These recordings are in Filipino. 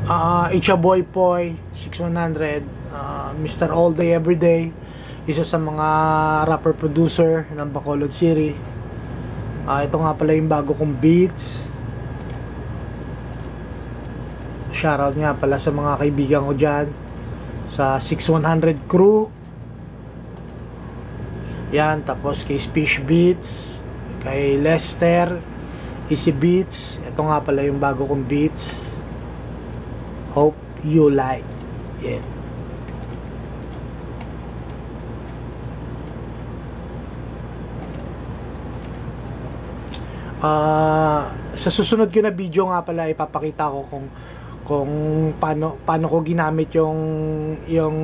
It's your boy Poy 6100, Mr. All Day Everyday, isa sa mga rapper producer ng Bacolod City. Ito nga pala yung bago kong beats. Shoutout nga pala sa mga kaibigan ko dyan sa 6100 crew. Yan, tapos kay Fish Beats, kay Lester, Easy Beats. Ito nga pala yung bago kong beats. Hope you like it. Sa susunod ko na video nga pala ipapakita ko kung paano ko ginamit yung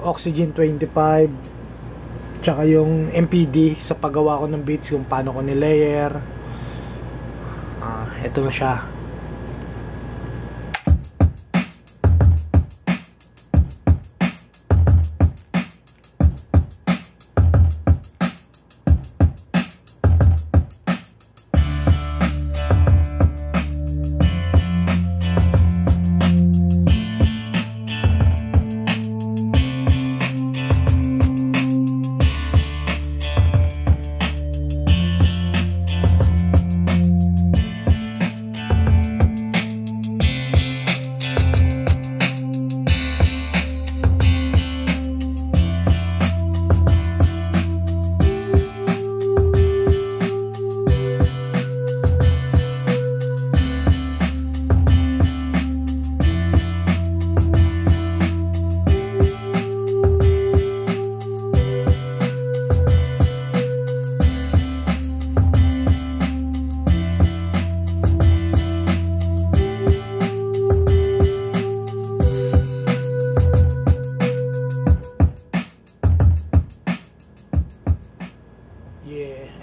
Oxygen 25 tsaka yung MPD sa paggawa ko ng beats, kung paano ko ni-layer. Ito na siya.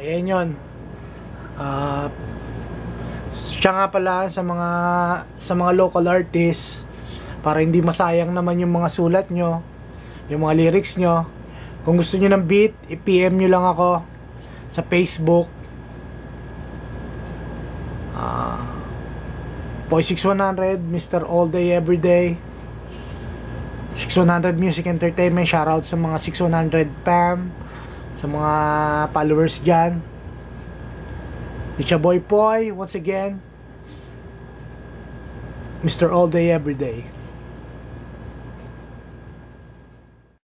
Ayan yun. Siya nga pala sa mga local artists, para hindi masayang naman yung mga sulat nyo, yung mga lyrics nyo. Kung gusto nyo ng beat, i-PM nyo lang ako sa Facebook. Poy 6100, Mr. All Day Everyday, 6100 Music Entertainment. Shoutout sa mga 6100 fam, sa mga followers dyan. It's your boy Poy once again, Mr. All Day Everyday.